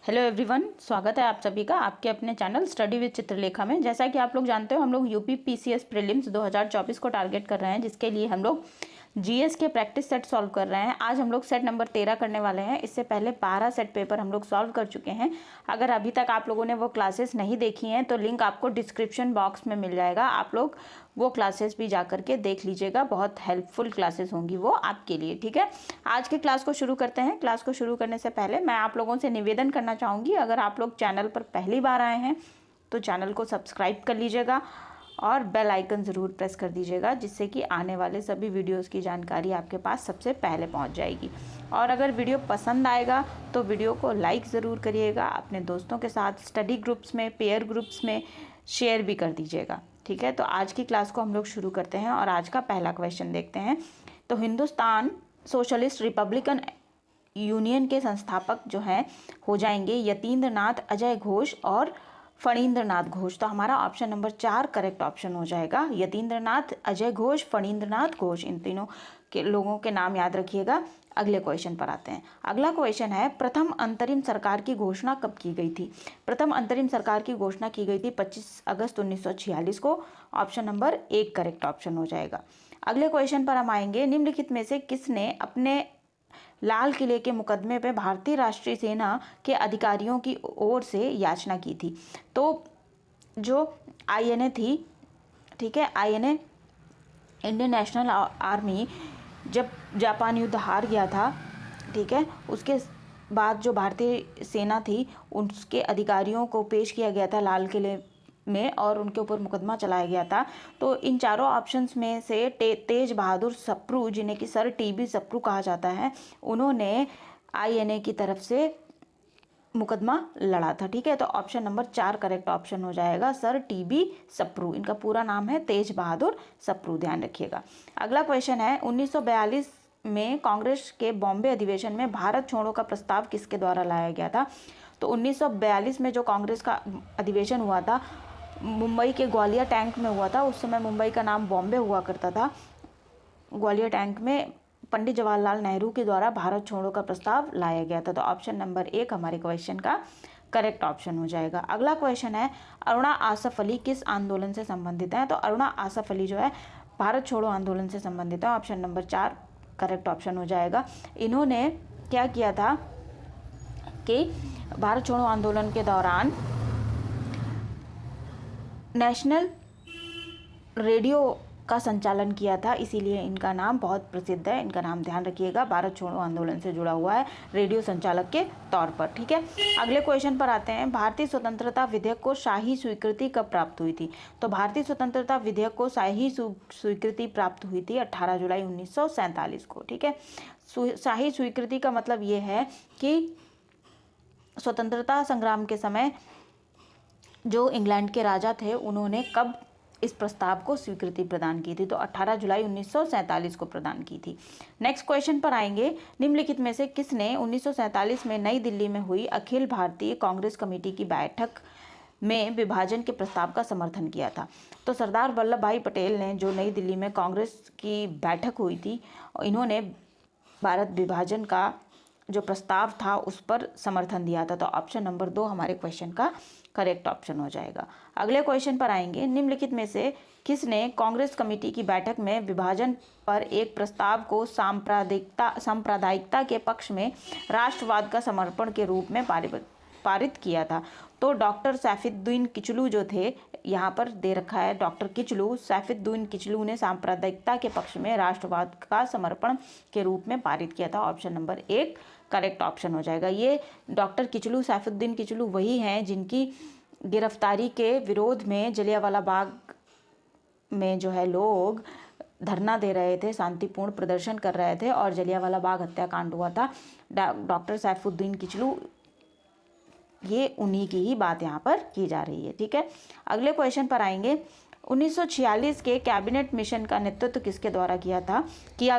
Hello everyone, स्वागत है आप सभी का आपके अपने चैनल स्टडी विद चित्रलेखा में। जैसा कि आप लोग जानते हो, हम लोग यूपी पीसीएस प्रीलिम्स 2024 को टारगेट कर रहे हैं, जिसके लिए हम लोग जीएस के प्रैक्टिस सेट सॉल्व कर रहे हैं। आज हम लोग सेट नंबर 13 करने वाले हैं। इससे पहले 12 सेट पेपर हम लोग सॉल्व कर चुके हैं। अगर अभी तक आप लोगों ने वो क्लासेस नहीं देखी हैं तो लिंक आपको डिस्क्रिप्शन बॉक्स में मिल जाएगा। आप लोग वो क्लासेस भी जा करके देख लीजिएगा, बहुत हेल्पफुल क्लासेस होंगी वो आपके लिए। ठीक है, आज की क्लास को शुरू करते हैं। क्लास को शुरू करने से पहले मैं आप लोगों से निवेदन करना चाहूँगी, अगर आप लोग चैनल पर पहली बार आए हैं तो चैनल को सब्सक्राइब कर लीजिएगा और बेल आइकन ज़रूर प्रेस कर दीजिएगा, जिससे कि आने वाले सभी वीडियोस की जानकारी आपके पास सबसे पहले पहुंच जाएगी। और अगर वीडियो पसंद आएगा तो वीडियो को लाइक ज़रूर करिएगा, अपने दोस्तों के साथ स्टडी ग्रुप्स में, पेयर ग्रुप्स में शेयर भी कर दीजिएगा। ठीक है, तो आज की क्लास को हम लोग शुरू करते हैं और आज का पहला क्वेश्चन देखते हैं। तो हिंदुस्तान सोशलिस्ट रिपब्लिकन यूनियन के संस्थापक जो हैं हो जाएंगे यतीन्द्रनाथ अजय घोष और फणींद्रनाथ घोष। तो हमारा ऑप्शन नंबर 4 करेक्ट ऑप्शन हो जाएगा। यतीन्द्रनाथ अजय घोष, फणींद्रनाथ घोष, इन तीनों के लोगों के नाम याद रखिएगा। अगले क्वेश्चन पर आते हैं। अगला क्वेश्चन है, प्रथम अंतरिम सरकार की घोषणा कब की गई थी? प्रथम अंतरिम सरकार की घोषणा की गई थी 25 अगस्त 1946 को। ऑप्शन नंबर 1 करेक्ट ऑप्शन हो जाएगा। अगले क्वेश्चन पर हम आएंगे। निम्नलिखित में से किसने अपने लाल किले के मुकदमे पे भारतीय राष्ट्रीय सेना के अधिकारियों की ओर से याचना की थी? तो जो आईएनए थी, ठीक है, आईएनए इंडियन नेशनल आर्मी जब जापान युद्ध हार गया था, ठीक है, उसके बाद जो भारतीय सेना थी उसके अधिकारियों को पेश किया गया था लाल किले में और उनके ऊपर मुकदमा चलाया गया था। तो इन चारों ऑप्शंस में से तेज बहादुर सप्रू, जिन्हें कि सर टीबी सप्रू कहा जाता है, उन्होंने आईएनए की तरफ से मुकदमा लड़ा था। ठीक है, तो ऑप्शन नंबर 4 करेक्ट ऑप्शन हो जाएगा, सर टीबी सप्रू। इनका पूरा नाम है तेज बहादुर सप्रू, ध्यान रखिएगा। अगला क्वेश्चन है, 1942 में कांग्रेस के बॉम्बे अधिवेशन में भारत छोड़ो का प्रस्ताव किसके द्वारा लाया गया था? तो 1942 में जो कांग्रेस का अधिवेशन हुआ था मुंबई के ग्वालियर टैंक में हुआ था। उस समय मुंबई का नाम बॉम्बे हुआ करता था। ग्वालियर टैंक में पंडित जवाहरलाल नेहरू के द्वारा भारत छोड़ो का प्रस्ताव लाया गया था। तो ऑप्शन नंबर 1 हमारे क्वेश्चन का करेक्ट ऑप्शन हो जाएगा। अगला क्वेश्चन है, अरुणा आसफ अली किस आंदोलन से संबंधित है? तो अरुणा आसफ अली जो है भारत छोड़ो आंदोलन से संबंधित है। ऑप्शन नंबर 4 करेक्ट ऑप्शन हो जाएगा। इन्होंने क्या किया था कि भारत छोड़ो आंदोलन के दौरान नेशनल रेडियो का संचालन किया था, इसीलिए इनका नाम बहुत प्रसिद्ध है। इनका नाम ध्यान रखिएगा, भारत छोड़ो आंदोलन से जुड़ा हुआ है रेडियो संचालक के तौर पर। ठीक है, अगले क्वेश्चन पर आते हैं। भारतीय स्वतंत्रता विधेयक को शाही स्वीकृति कब प्राप्त हुई थी? तो भारतीय स्वतंत्रता विधेयक को शाही स्वीकृति प्राप्त हुई थी 18 जुलाई 1947 को। ठीक है, शाही स्वीकृति का मतलब ये है कि स्वतंत्रता संग्राम के समय जो इंग्लैंड के राजा थे उन्होंने कब इस प्रस्ताव को स्वीकृति प्रदान की थी? तो 18 जुलाई 1947 को प्रदान की थी। नेक्स्ट क्वेश्चन पर आएंगे। निम्नलिखित में से किसने 1947 में नई दिल्ली में हुई अखिल भारतीय कांग्रेस कमेटी की बैठक में विभाजन के प्रस्ताव का समर्थन किया था? तो सरदार वल्लभ भाई पटेल ने, जो नई दिल्ली में कांग्रेस की बैठक हुई थी, इन्होंने भारत विभाजन का जो प्रस्ताव था उस पर समर्थन दिया था। तो ऑप्शन नंबर 2 हमारे क्वेश्चन का करेक्ट ऑप्शन हो जाएगा। अगले क्वेश्चन पर आएंगे। निम्नलिखित में से किसने कांग्रेस कमेटी की बैठक में विभाजन पर एक प्रस्ताव को सांप्रदायिकता के पक्ष में राष्ट्रवाद का समर्पण के रूप में पारित किया था? तो डॉक्टर सैफुद्दीन किचलू जो थे, यहाँ पर दे रखा है डॉक्टर किचलू, सैफुद्दीन किचलू ने सांप्रदायिकता के पक्ष में राष्ट्रवाद का समर्पण के रूप में पारित किया था। ऑप्शन नंबर 1 करेक्ट ऑप्शन हो जाएगा। ये डॉक्टर किचलू, सैफुद्दीन किचलू वही हैं जिनकी गिरफ्तारी के विरोध में जलियांवाला बाग में जो है लोग धरना दे रहे थे, शांतिपूर्ण प्रदर्शन कर रहे थे और जलियांवाला बाग हत्याकांड हुआ था। डॉक्टर सैफुद्दीन किचलू, ये उन्हीं की ही बात यहाँ पर की जा रही है। ठीक है, अगले क्वेश्चन पर आएंगे। 1946 के कैबिनेट मिशन का नेतृत्व किसके द्वारा किया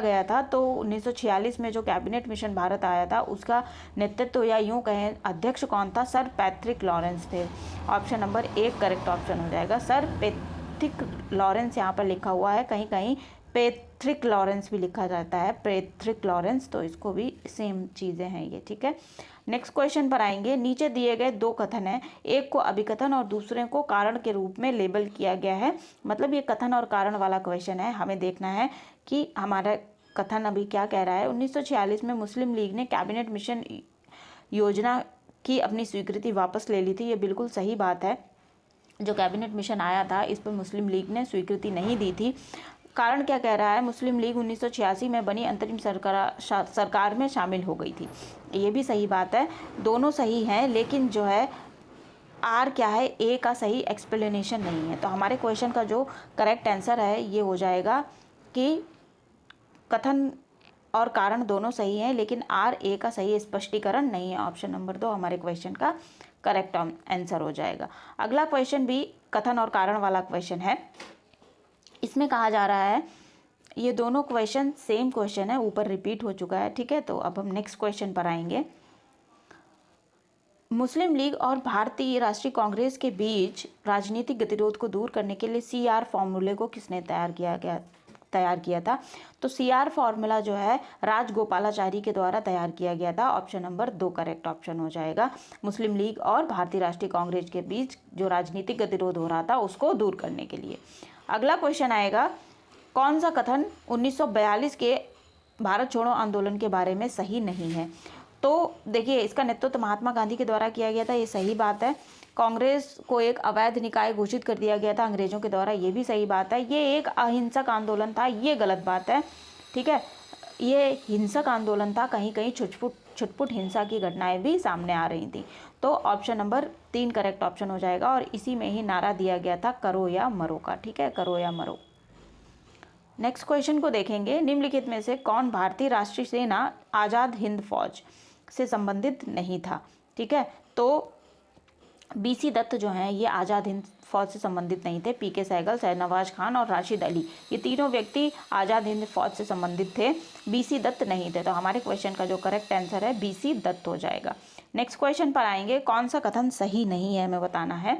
गया था? तो 1946 में जो कैबिनेट मिशन भारत आया था उसका नेतृत्व, या यूं कहें अध्यक्ष, कौन था? सर पैट्रिक लॉरेंस थे। ऑप्शन नंबर 1 करेक्ट ऑप्शन हो जाएगा, सर पैट्रिक लॉरेंस। यहाँ पर लिखा हुआ है, कहीं कहीं पैट्रिक लॉरेंस भी लिखा जाता है, पैट्रिक लॉरेंस, तो इसको भी सेम चीज़ें हैं ये, ठीक है। नेक्स्ट क्वेश्चन पर आएंगे। नीचे दिए गए दो कथन हैं, एक को अभिकथन और दूसरे को कारण के रूप में लेबल किया गया है। मतलब ये कथन और कारण वाला क्वेश्चन है। हमें देखना है कि हमारा कथन अभी क्या कह रहा है। 1946 में मुस्लिम लीग ने कैबिनेट मिशन योजना की अपनी स्वीकृति वापस ले ली थी। ये बिल्कुल सही बात है। जो कैबिनेट मिशन आया था इस पर मुस्लिम लीग ने स्वीकृति नहीं दी थी। कारण क्या कह रहा है, मुस्लिम लीग 1986 में बनी अंतरिम सरकार में शामिल हो गई थी। ये भी सही बात है, दोनों सही हैं, लेकिन जो है आर क्या है, ए का सही एक्सप्लेनेशन नहीं है। तो हमारे क्वेश्चन का जो करेक्ट आंसर है ये हो जाएगा कि कथन और कारण दोनों सही हैं, लेकिन आर ए का सही स्पष्टीकरण नहीं है। ऑप्शन नंबर 2 हमारे क्वेश्चन का करेक्ट आंसर हो जाएगा। अगला क्वेश्चन भी कथन और कारण वाला क्वेश्चन है। इसमें कहा जा रहा है, ये दोनों क्वेश्चन सेम क्वेश्चन है, ऊपर रिपीट हो चुका है, ठीक है। तो अब हम नेक्स्ट क्वेश्चन पर आएंगे। मुस्लिम लीग और भारतीय राष्ट्रीय कांग्रेस के बीच राजनीतिक गतिरोध को दूर करने के लिए CR फॉर्मूले को किसने तैयार किया था। तो CR फॉर्मूला जो है राजगोपालाचारी के द्वारा तैयार किया गया था। ऑप्शन नंबर 2 करेक्ट ऑप्शन हो जाएगा। मुस्लिम लीग और भारतीय राष्ट्रीय कांग्रेस के बीच जो राजनीतिक गतिरोध हो रहा था उसको दूर करने के लिए। अगला क्वेश्चन आएगा, कौन सा कथन 1942 के भारत छोड़ो आंदोलन के बारे में सही नहीं है। तो देखिए, इसका नेतृत्व महात्मा गांधी के द्वारा किया गया था, ये सही बात है। कांग्रेस को एक अवैध निकाय घोषित कर दिया गया था अंग्रेजों के द्वारा, ये भी सही बात है। ये एक अहिंसक आंदोलन था, ये गलत बात है, ठीक है। ये हिंसक आंदोलन था, कहीं कहीं छुटपुट हिंसा की घटनाएं भी सामने आ रही थी। तो ऑप्शन नंबर 3 करेक्ट ऑप्शन हो जाएगा। और इसी में ही नारा दिया गया था करो या मरो का, ठीक है, करो या मरो। नेक्स्ट क्वेश्चन को देखेंगे। निम्नलिखित में से कौन भारतीय राष्ट्रीय सेना आज़ाद हिंद फौज से संबंधित नहीं था, ठीक है। तो BC दत्त जो हैं ये आज़ाद हिंद फौज से संबंधित नहीं थे। PK सहगल, शहनवाज खान और राशिद अली, ये तीनों व्यक्ति आज़ाद हिंद फौज से संबंधित थे, BC दत्त नहीं थे। तो हमारे क्वेश्चन का जो करेक्ट आंसर है BC दत्त हो जाएगा। नेक्स्ट क्वेश्चन पर आएंगे। कौन सा कथन सही नहीं है हमें बताना है।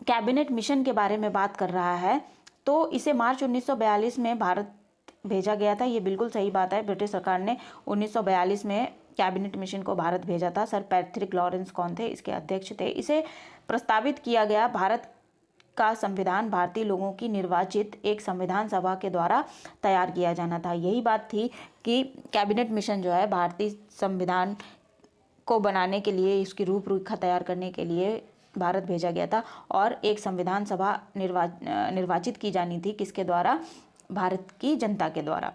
कैबिनेट मिशन के बारे में बात कर रहा है, तो इसे मार्च 1942 में भारत भेजा गया था, ये बिल्कुल सही बात है। ब्रिटिश सरकार ने 1942 में कैबिनेट मिशन को भारत भेजा था। सर पैट्रिक लॉरेंस कौन थे, इसके अध्यक्ष थे। इसे प्रस्तावित किया गया, भारत का संविधान भारतीय लोगों की निर्वाचित एक संविधान सभा के द्वारा तैयार किया जाना था। यही बात थी कि कैबिनेट मिशन जो है भारतीय संविधान को बनाने के लिए, इसकी रूपरेखा तैयार करने के लिए भारत भेजा गया था। और एक संविधान सभा निर्वाचित की जानी थी, किसके द्वारा, भारत की जनता के द्वारा।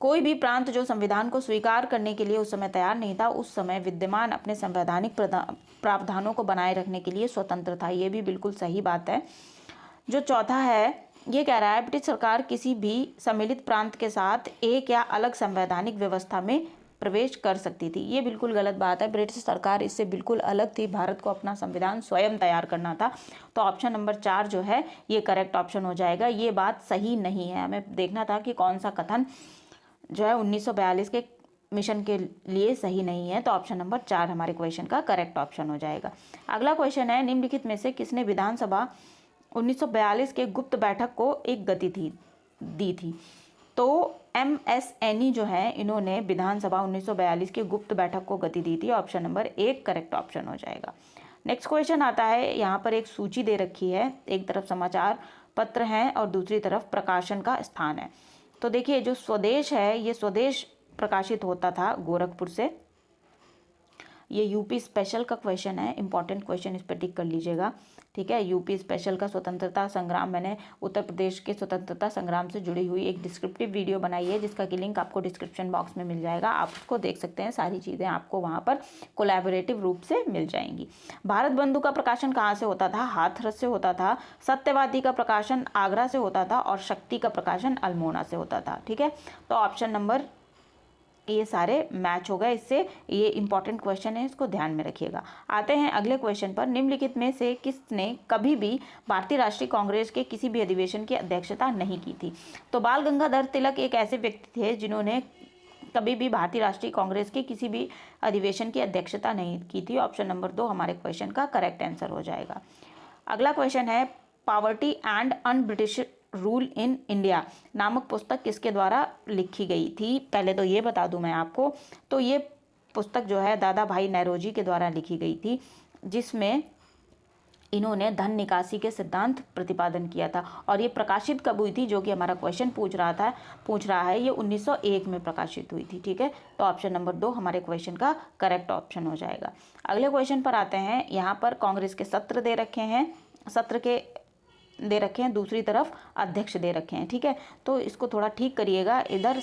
कोई भी प्रांत जो संविधान को स्वीकार करने के लिए उस समय तैयार नहीं था, उस समय विद्यमान अपने संवैधानिक प्रावधानों को बनाए रखने के लिए स्वतंत्र था। ये भी बिल्कुल सही बात है। जो चौथा है, ये कह रहा है ब्रिटिश सरकार किसी भी सम्मिलित प्रांत के साथ एक या अलग संवैधानिक व्यवस्था में प्रवेश कर सकती थी। ये बिल्कुल गलत बात है। ब्रिटिश सरकार इससे बिल्कुल अलग थी, भारत को अपना संविधान स्वयं तैयार करना था। तो ऑप्शन नंबर 4 जो है ये करेक्ट ऑप्शन हो जाएगा। ये बात सही नहीं है। हमें देखना था कि कौन सा कथन जो है 1942 के मिशन के लिए सही नहीं है। तो ऑप्शन नंबर 4 हमारे क्वेश्चन का करेक्ट ऑप्शन हो जाएगा। अगला क्वेश्चन है, निम्नलिखित में से किसने विधानसभा 1942 के गुप्त बैठक को एक गति दी थी। तो MS एनी जो है, इन्होंने विधानसभा 1942 की गुप्त बैठक को गति दी थी। ऑप्शन नंबर 1 करेक्ट ऑप्शन हो जाएगा। नेक्स्ट क्वेश्चन आता है, यहाँ पर एक सूची दे रखी है, एक तरफ समाचार पत्र हैं और दूसरी तरफ प्रकाशन का स्थान है। तो देखिए, जो स्वदेश है ये स्वदेश प्रकाशित होता था गोरखपुर से। ये यूपी स्पेशल का क्वेश्चन है, इंपॉर्टेंट क्वेश्चन, इस पर टिक कर लीजिएगा, ठीक है। यूपी स्पेशल का स्वतंत्रता संग्राम, मैंने उत्तर प्रदेश के स्वतंत्रता संग्राम से जुड़ी हुई एक डिस्क्रिप्टिव वीडियो बनाई है, जिसका कि लिंक आपको डिस्क्रिप्शन बॉक्स में मिल जाएगा। आप उसको देख सकते हैं, सारी चीज़ें आपको वहाँ पर कोलैबोरेटिव रूप से मिल जाएंगी। भारत बंधु का प्रकाशन कहाँ से होता था, हाथरस से होता था। सत्यवादी का प्रकाशन आगरा से होता था और शक्ति का प्रकाशन अल्मोड़ा से होता था, ठीक है। तो ऑप्शन नंबर, ये सारे मैच हो गए इससे। ये इंपॉर्टेंट क्वेश्चन है, इसको ध्यान में रखिएगा। आते हैं अगले क्वेश्चन पर। निम्नलिखित में से किसने कभी भी भारतीय राष्ट्रीय कांग्रेस के किसी भी अधिवेशन की अध्यक्षता नहीं की थी। तो बाल गंगाधर तिलक एक ऐसे व्यक्ति थे जिन्होंने कभी भी भारतीय राष्ट्रीय कांग्रेस के किसी भी अधिवेशन की अध्यक्षता नहीं की थी। ऑप्शन नंबर 2 हमारे क्वेश्चन का करेक्ट आंसर हो जाएगा। अगला क्वेश्चन है, poverty and rule in India नामक पुस्तक किसके द्वारा लिखी गई थी? पहले तो ये बता दूं मैं आपको, तो ये पुस्तक जो है दादा भाई नौरोजी के द्वारा लिखी गई थी, जिसमें इन्होंने धन निकासी के सिद्धांत प्रतिपादन किया था। और ये प्रकाशित कब हुई थी, जो कि हमारा क्वेश्चन पूछ रहा है, ये 1901 में प्रकाशित हुई थी। ठीक है, तो ऑप्शन नंबर 2 हमारे क्वेश्चन का करेक्ट ऑप्शन हो जाएगा। अगले क्वेश्चन पर आते हैं। यहाँ पर कांग्रेस के सत्र दे रखे हैं, दूसरी तरफ अध्यक्ष दे रखे हैं। ठीक है, तो इसको थोड़ा ठीक करिएगा, इधर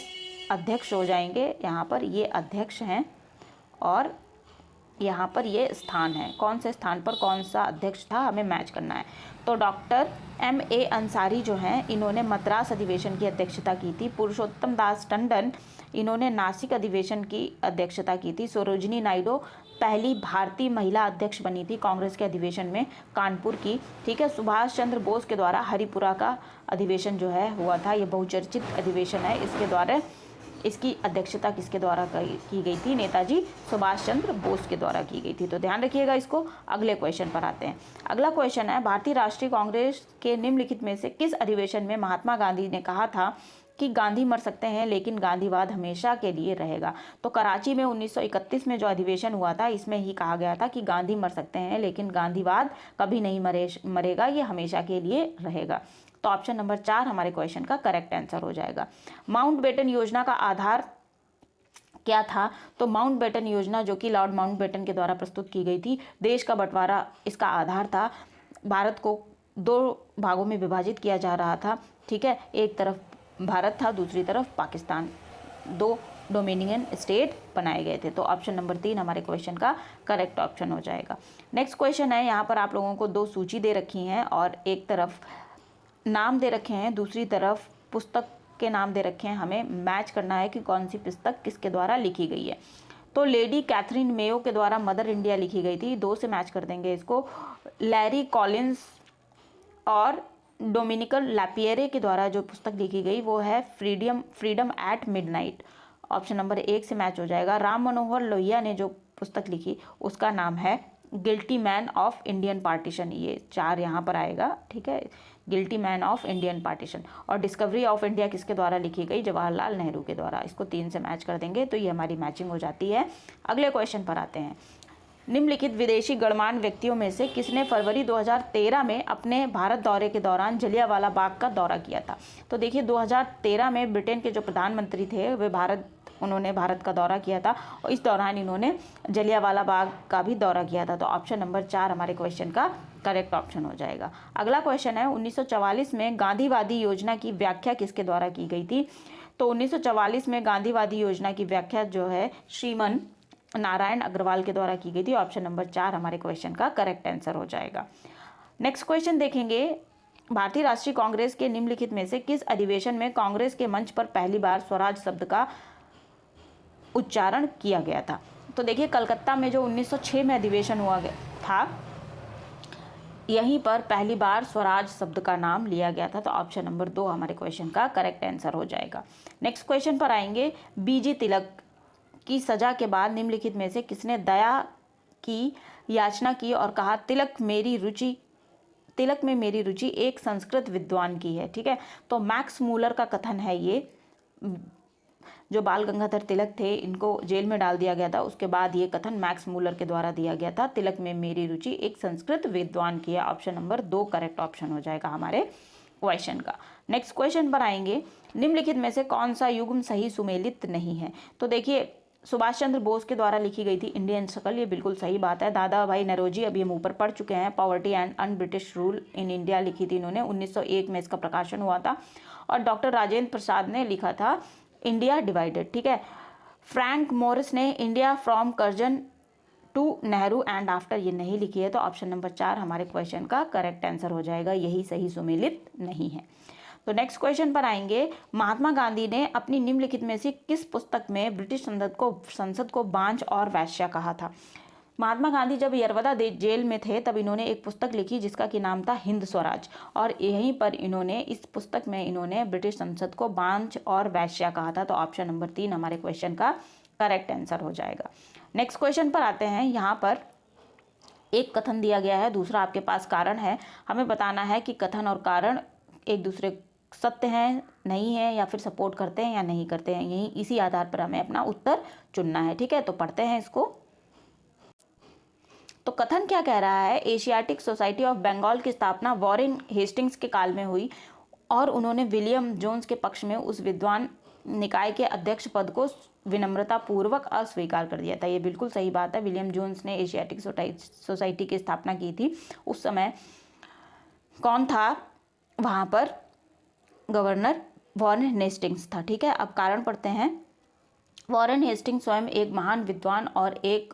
अध्यक्ष हो जाएंगे, यहाँ पर ये अध्यक्ष हैं और यहाँ पर ये स्थान है। कौन से स्थान पर कौन सा अध्यक्ष था, हमें मैच करना है। तो डॉक्टर M.A. अंसारी जो हैं, इन्होंने मद्रास अधिवेशन की अध्यक्षता की थी। पुरुषोत्तम दास टंडन, इन्होंने नासिक अधिवेशन की अध्यक्षता की थी। सरोजिनी नायडू पहली भारतीय महिला अध्यक्ष बनी थी कांग्रेस के अधिवेशन में, कानपुर की। ठीक है, सुभाष चंद्र बोस के द्वारा हरिपुरा का अधिवेशन जो है हुआ था, ये बहुचर्चित अधिवेशन है। इसके द्वारा इसकी अध्यक्षता किसके द्वारा की गई थी? नेताजी सुभाष चंद्र बोस के द्वारा की गई थी। तो ध्यान रखिएगा इसको। अगले क्वेश्चन पर आते हैं। अगला क्वेश्चन है, भारतीय राष्ट्रीय कांग्रेस के निम्नलिखित में से किस अधिवेशन में महात्मा गांधी ने कहा था कि गांधी मर सकते हैं लेकिन गांधीवाद हमेशा के लिए रहेगा? तो कराची में 1931 में जो अधिवेशन हुआ था, इसमें ही कहा गया था कि गांधी मर सकते हैं लेकिन गांधीवाद कभी नहीं मरेगा, ये हमेशा के लिए रहेगा। तो ऑप्शन नंबर 4 हमारे क्वेश्चन का करेक्ट आंसर हो जाएगा। माउंटबेटन योजना का आधार क्या था? तो माउंटबेटन योजना, जो कि लॉर्ड माउंटबेटन के द्वारा प्रस्तुत की गई थी, देश का बंटवारा इसका आधार था। भारत को 2 भागों में विभाजित किया जा रहा था। ठीक है, एक तरफ भारत था, दूसरी तरफ पाकिस्तान, 2 डोमिनियन स्टेट बनाए गए थे। तो ऑप्शन नंबर 3 हमारे क्वेश्चन का करेक्ट ऑप्शन हो जाएगा। नेक्स्ट क्वेश्चन है, यहाँ पर आप लोगों को 2 सूची दे रखी हैं और एक तरफ नाम दे रखे हैं, दूसरी तरफ पुस्तक के नाम दे रखे हैं। हमें मैच करना है कि कौन सी पुस्तक किसके द्वारा लिखी गई है। तो लेडी कैथरीन मेयो के द्वारा मदर इंडिया लिखी गई थी, 2 से मैच कर देंगे इसको। लैरी कॉलिंस और डोमिनिकल लैपिएरे के द्वारा जो पुस्तक लिखी गई वो है freedom at midnight, option number 1 से मैच हो जाएगा। राम मनोहर लोहिया ने जो पुस्तक लिखी उसका नाम है guilty man of Indian partition, ये 4 यहाँ पर आएगा। ठीक है, guilty man of Indian partition. और डिस्कवरी ऑफ इंडिया किसके द्वारा लिखी गई? जवाहरलाल नेहरू के द्वारा। इसको 3 से मैच कर देंगे तो ये हमारी मैचिंग हो जाती है। अगले क्वेश्चन पर आते हैं। निम्नलिखित विदेशी गणमान्य व्यक्तियों में से किसने फरवरी 2013 में अपने भारत दौरे के दौरान जलियांवाला बाग का दौरा किया था? तो देखिए, 2013 में ब्रिटेन के जो प्रधानमंत्री थे वे उन्होंने भारत का दौरा किया था और इस दौरान इन्होंने जलियांवाला बाग का भी दौरा किया था। तो ऑप्शन नंबर 4 हमारे क्वेश्चन का करेक्ट ऑप्शन हो जाएगा। अगला क्वेश्चन है, 1944 में गांधीवादी योजना की व्याख्या किसके द्वारा की गई थी? तो 1944 में गांधीवादी योजना की व्याख्या जो है श्रीमन नारायण अग्रवाल के द्वारा की गई थी। ऑप्शन नंबर 4 हमारे क्वेश्चन का करेक्ट आंसर हो जाएगा। नेक्स्ट क्वेश्चन देखेंगे, भारतीय राष्ट्रीय कांग्रेस के निम्नलिखित में से किस अधिवेशन में कांग्रेस के मंच पर पहली बार स्वराज शब्द का उच्चारण किया गया था? तो देखिए, कलकत्ता में जो 1906 में अधिवेशन हुआ था, यहीं पर पहली बार स्वराज शब्द का नाम लिया गया था। तो ऑप्शन नंबर 2 हमारे क्वेश्चन का करेक्ट आंसर हो जाएगा। नेक्स्ट क्वेश्चन पर आएंगे, बीजी तिलक की सजा के बाद निम्नलिखित में से किसने दया की याचना की और कहा तिलक में मेरी रुचि एक संस्कृत विद्वान की है? ठीक है, तो मैक्स मूलर का कथन है ये। जो बाल गंगाधर तिलक थे, इनको जेल में डाल दिया गया था, उसके बाद ये कथन मैक्स मूलर के द्वारा दिया गया था, तिलक में मेरी रुचि एक संस्कृत विद्वान की है। ऑप्शन नंबर 2 करेक्ट ऑप्शन हो जाएगा हमारे क्वेश्चन का। नेक्स्ट क्वेश्चन पर आएंगे, निम्नलिखित में से कौन सा युग्म सही सुमेलित नहीं है? तो देखिए, सुभाष चंद्र बोस के द्वारा लिखी गई थी इंडियन शकल, ये बिल्कुल सही बात है। दादा भाई नौरोजी, अभी हम ऊपर पढ़ चुके हैं, poverty and un British rule in India लिखी थी इन्होंने, 1901 में इसका प्रकाशन हुआ था। और डॉक्टर राजेंद्र प्रसाद ने लिखा था इंडिया डिवाइडेड। ठीक है, फ्रैंक मॉरिस ने India from Curzon to Nehru and after, ये नहीं लिखी है। तो ऑप्शन नंबर 4 हमारे क्वेश्चन का करेक्ट आंसर हो जाएगा, यही सही सुमेलित नहीं है। तो नेक्स्ट क्वेश्चन पर आएंगे, महात्मा गांधी ने अपनी निम्नलिखित में से किस पुस्तक में ब्रिटिश संसद को बांझ और वैश्या कहा था? महात्मा गांधी जब यरवदा जेल में थे तब इन्होंने एक पुस्तक लिखी जिसका कि नाम था हिंद स्वराज, और यहीं पर इस पुस्तक में इन्होंने ब्रिटिश संसद को बांझ और वैश्या कहा था। तो ऑप्शन नंबर 3 हमारे क्वेश्चन का करेक्ट आंसर हो जाएगा। नेक्स्ट क्वेश्चन पर आते हैं। यहाँ पर एक कथन दिया गया है, दूसरा आपके पास कारण है। हमें बताना है कि कथन और कारण एक दूसरे सत्य है, नहीं है, या फिर सपोर्ट करते हैं या नहीं करते हैं। यही इसी आधार पर हमें अपना उत्तर चुनना है। ठीक है, तो पढ़ते हैं इसको। तो कथन क्या कह रहा है, एशियाटिक सोसाइटी ऑफ बंगाल की स्थापना वॉरेन हेस्टिंग्स के काल में हुई और उन्होंने विलियम जोन्स के पक्ष में उस विद्वान निकाय के अध्यक्ष पद को विनम्रता पूर्वक अस्वीकार कर दिया था। ये बिल्कुल सही बात है। विलियम जोन्स ने एशियाटिक सोसाइटी की स्थापना की थी। उस समय कौन था वहाँ पर? गवर्नर वॉरेन हेस्टिंग्स था। ठीक है, अब कारण पढ़ते हैं। वॉरेन हेस्टिंग्स स्वयं एक महान विद्वान और एक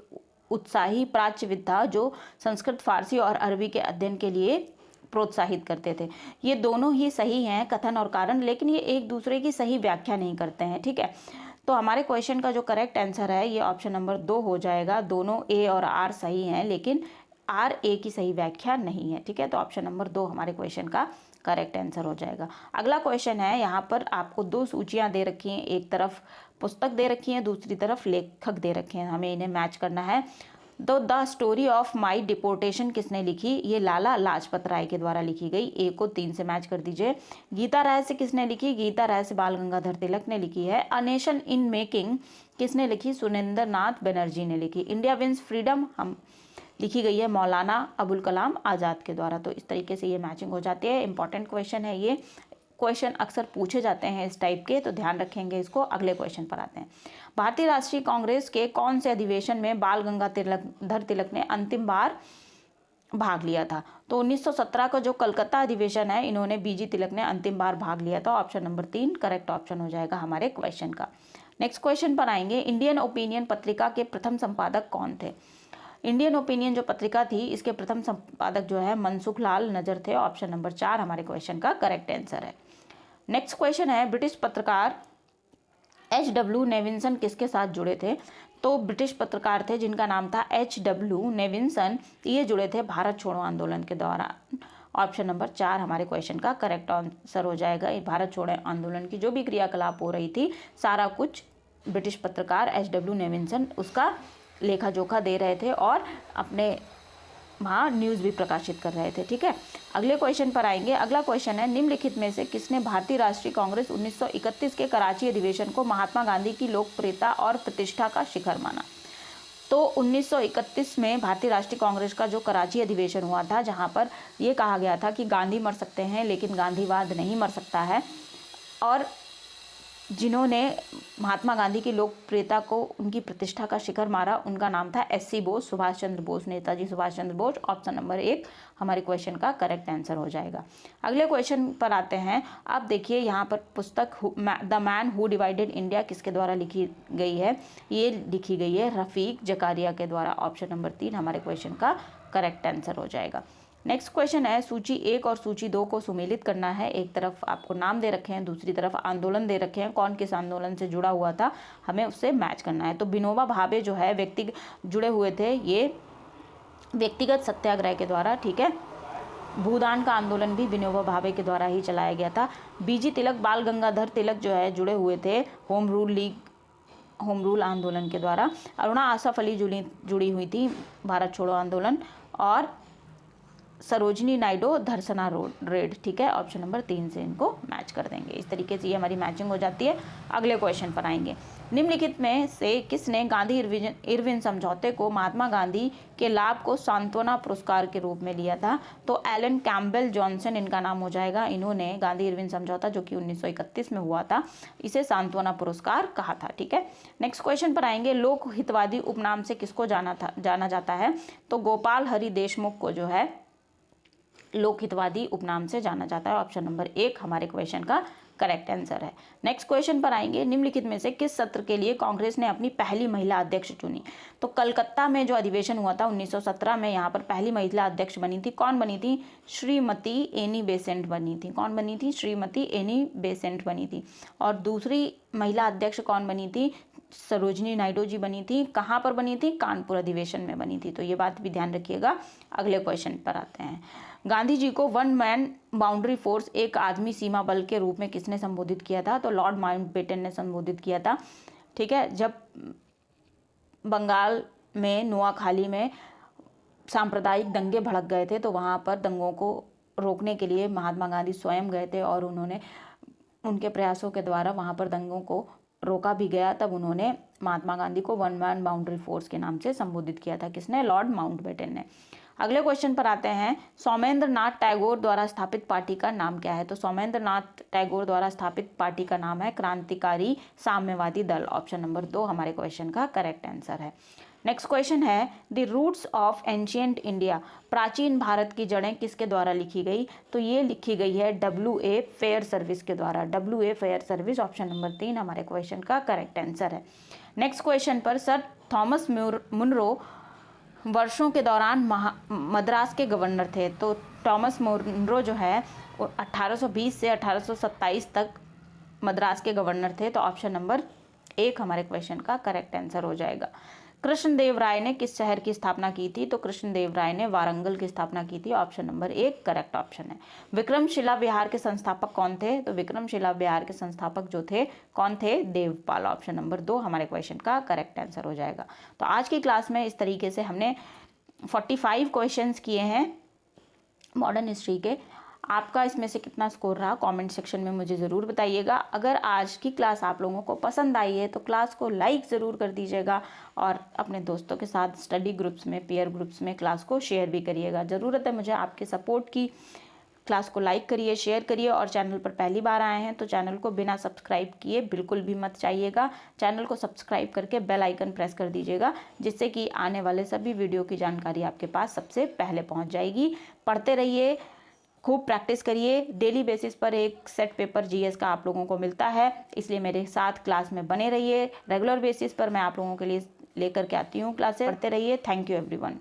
उत्साही प्राच्यविद था जो संस्कृत, फारसी और अरबी के अध्ययन के लिए प्रोत्साहित करते थे। ये दोनों ही सही हैं, कथन और कारण, लेकिन ये एक दूसरे की सही व्याख्या नहीं करते हैं। ठीक है, तो हमारे क्वेश्चन का जो करेक्ट आंसर है ये ऑप्शन नंबर 2 हो जाएगा। दोनों ए और आर सही हैं, लेकिन आर ए की सही व्याख्या नहीं है। ठीक है, तो ऑप्शन नंबर 2 हमारे क्वेश्चन का करेक्ट आंसर हो जाएगा। अगला क्वेश्चन है, यहाँ पर आपको 2 सूचियाँ दे रखी हैं, एक तरफ पुस्तक दे रखी है, दूसरी तरफ लेखक दे रखे हैं, हमें इन्हें मैच करना है। तो the story of my deportation किसने लिखी? ये लाला लाजपत राय के द्वारा लिखी गई। ए को 3 से मैच कर दीजिए। गीता रहस्य किसने लिखी? गीता रहस्य बाल गंगाधर तिलक ने लिखी है। अ नेशन इन मेकिंग किसने लिखी? सुरेंद्र नाथ बनर्जी ने लिखी। इंडिया विंस फ्रीडम हम लिखी गई है मौलाना अबुल कलाम आज़ाद के द्वारा। तो इस तरीके से ये मैचिंग हो जाती है। इंपॉर्टेंट क्वेश्चन है ये। क्वेश्चन अक्सर पूछे जाते हैं इस टाइप के, तो ध्यान रखेंगे इसको। अगले क्वेश्चन पर आते हैं। भारतीय राष्ट्रीय कांग्रेस के कौन से अधिवेशन में बाल गंगाधर तिलक ने अंतिम बार भाग लिया था? तो 1917 का जो कलकत्ता अधिवेशन है, इन्होंने बीजी तिलक ने अंतिम बार भाग लिया था। ऑप्शन नंबर 3 करेक्ट ऑप्शन हो जाएगा हमारे क्वेश्चन का। नेक्स्ट क्वेश्चन पर आएंगे। इंडियन ओपिनियन पत्रिका के प्रथम संपादक कौन थे? इंडियन ओपिनियन जो पत्रिका थी, इसके प्रथम संपादक जो है मनसुख लाल नजर थे। ऑप्शन नंबर 4 हमारे क्वेश्चन का करेक्ट आंसर है। नेक्स्ट क्वेश्चन है, ब्रिटिश पत्रकार H.W. नेविंसन किसके साथ जुड़े थे? तो ब्रिटिश पत्रकार थे जिनका नाम था H.W. नेविंसन। ये जुड़े थे भारत छोड़ो आंदोलन के दौरान। ऑप्शन नंबर 4 हमारे क्वेश्चन का करेक्ट आंसर हो जाएगा। ये भारत छोड़ो आंदोलन की जो भी क्रियाकलाप हो रही थी, सारा कुछ ब्रिटिश पत्रकार H.W. नेविंसन उसका लेखा जोखा दे रहे थे और अपने वहाँ न्यूज़ भी प्रकाशित कर रहे थे। ठीक है, अगले क्वेश्चन पर आएंगे। अगला क्वेश्चन है, निम्नलिखित में से किसने भारतीय राष्ट्रीय कांग्रेस 1931 के कराची अधिवेशन को महात्मा गांधी की लोकप्रियता और प्रतिष्ठा का शिखर माना? तो 1931 में भारतीय राष्ट्रीय कांग्रेस का जो कराची अधिवेशन हुआ था, जहाँ पर यह कहा गया था कि गांधी मर सकते हैं लेकिन गांधीवाद नहीं मर सकता है, और जिन्होंने महात्मा गांधी की लोकप्रियता को, उनकी प्रतिष्ठा का शिखर मारा, उनका नाम था SC Bose, Subhash Chandra Bose, Netaji Subhash Chandra Bose. Option number 1 हमारे क्वेश्चन का करेक्ट आंसर हो जाएगा। अगले क्वेश्चन पर आते हैं। अब देखिए यहाँ पर पुस्तक the man who divided India किसके द्वारा लिखी गई है? ये लिखी गई है रफ़ीक जकारिया के द्वारा। ऑप्शन नंबर 3 हमारे क्वेश्चन का करेक्ट आंसर हो जाएगा। नेक्स्ट क्वेश्चन है, सूची 1 और सूची 2 को सुमेलित करना है। एक तरफ आपको नाम दे रखे हैं, दूसरी तरफ आंदोलन दे रखे हैं। कौन किस आंदोलन से जुड़ा हुआ था, हमें उससे मैच करना है। तो विनोबा भावे जो है व्यक्ति जुड़े हुए थे, ये व्यक्तिगत सत्याग्रह के द्वारा। ठीक है, भूदान का आंदोलन भी विनोबा भावे के द्वारा ही चलाया गया था। बीजी तिलक, बाल गंगाधर तिलक जो है जुड़े हुए थे होम रूल आंदोलन के द्वारा। अरुणा आसफ अली जुड़ी हुई थी भारत छोड़ो आंदोलन, और सरोजनी नायडू धरसना रेड। ठीक है, ऑप्शन नंबर 3 से इनको मैच कर देंगे। इस तरीके से ये हमारी मैचिंग हो जाती है। अगले क्वेश्चन पर आएंगे। निम्नलिखित में से किसने गांधी इरविन समझौते को महात्मा गांधी के लाभ को सांत्वना पुरस्कार के रूप में लिया था? तो एलन कैम्पबेल जॉनसन इनका नाम हो जाएगा। इन्होंने गांधी इरविन समझौता जो कि 1931 में हुआ था, इसे सांत्वना पुरस्कार कहा था। ठीक है, नेक्स्ट क्वेश्चन पर आएंगे। लोक हितवादी उपनाम से किसको जाना जाता है? तो गोपाल हरि देशमुख को जो है लोकहितवादी उपनाम से जाना जाता है। ऑप्शन नंबर 1 हमारे क्वेश्चन का करेक्ट आंसर है। नेक्स्ट क्वेश्चन पर आएंगे। निम्नलिखित में से किस सत्र के लिए कांग्रेस ने अपनी पहली महिला अध्यक्ष चुनी? तो कलकत्ता में जो अधिवेशन हुआ था 1917 में, यहाँ पर पहली महिला अध्यक्ष बनी थी। कौन बनी थी? श्रीमती एनी बेसेंट बनी थी। कौन बनी थी? श्रीमती एनी बेसेंट बनी थी। और दूसरी महिला अध्यक्ष कौन बनी थी? सरोजनी नायडू जी बनी थी। कहाँ पर बनी थी? कानपुर अधिवेशन में बनी थी। तो ये बात भी ध्यान रखिएगा। अगले क्वेश्चन पर आते हैं। गांधी जी को वन मैन बाउंड्री फोर्स, एक आदमी सीमा बल के रूप में किसने संबोधित किया था? तो लॉर्ड माउंटबेटन ने संबोधित किया था। ठीक है, जब बंगाल में नुआखाली में सांप्रदायिक दंगे भड़क गए थे, तो वहाँ पर दंगों को रोकने के लिए महात्मा गांधी स्वयं गए थे और उन्होंने उनके प्रयासों के द्वारा वहाँ पर दंगों को रोका भी गया, तब उन्होंने महात्मा गांधी को वन मैन बाउंड्री फोर्स के नाम से संबोधित किया था। किसने? लॉर्ड माउंटबेटन ने। अगले क्वेश्चन पर आते हैं। सोमेंद्र नाथ टैगोर द्वारा स्थापित पार्टी का नाम क्या है? तो सोमेंद्र नाथ टैगोर द्वारा स्थापित पार्टी का नाम है क्रांतिकारी साम्यवादी दल। ऑप्शन नंबर 2 हमारे क्वेश्चन का करेक्ट आंसर है। नेक्स्ट क्वेश्चन है the roots of ancient India, प्राचीन भारत की जड़ें किसके द्वारा लिखी गई? तो ये लिखी गई है W.A. फेयर सर्विस के द्वारा। W.A. Fair service option number 3 हमारे क्वेश्चन का करेक्ट आंसर है। नेक्स्ट क्वेश्चन पर सर थॉमस मुनरो वर्षों के दौरान मद्रास के गवर्नर थे। तो थॉमस मुनरो जो है 1820 से 1827 तक मद्रास के गवर्नर थे। तो ऑप्शन नंबर 1 हमारे क्वेश्चन का करेक्ट आंसर हो जाएगा। कृष्णदेव राय ने किस शहर की स्थापना की थी? तो कृष्णदेव राय ने वारंगल की स्थापना की थी। ऑप्शन नंबर 1 करेक्ट ऑप्शन है। विक्रमशिला विहार के संस्थापक कौन थे? तो विक्रमशिला विहार के संस्थापक जो थे कौन थे? देवपाल। ऑप्शन नंबर 2 हमारे क्वेश्चन का करेक्ट आंसर हो जाएगा। तो आज की क्लास में इस तरीके से हमने 45 क्वेश्चंस किए हैं मॉडर्न हिस्ट्री के। आपका इसमें से कितना स्कोर रहा कमेंट सेक्शन में मुझे ज़रूर बताइएगा। अगर आज की क्लास आप लोगों को पसंद आई है तो क्लास को लाइक ज़रूर कर दीजिएगा और अपने दोस्तों के साथ स्टडी ग्रुप्स में, पीयर ग्रुप्स में क्लास को शेयर भी करिएगा। ज़रूरत है मुझे आपके सपोर्ट की। क्लास को लाइक करिए, शेयर करिए और चैनल पर पहली बार आए हैं तो चैनल को बिना सब्सक्राइब किए बिल्कुल भी मत जाइएगा। चैनल को सब्सक्राइब करके बेल आइकन प्रेस कर दीजिएगा, जिससे कि आने वाले सभी वीडियो की जानकारी आपके पास सबसे पहले पहुंच जाएगी। पढ़ते रहिए, खूब प्रैक्टिस करिए। डेली बेसिस पर एक सेट पेपर जीएस का आप लोगों को मिलता है, इसलिए मेरे साथ क्लास में बने रहिए। रेगुलर बेसिस पर मैं आप लोगों के लिए लेकर के आती हूँ क्लासेस। पढ़ते रहिए। Thank you everyone.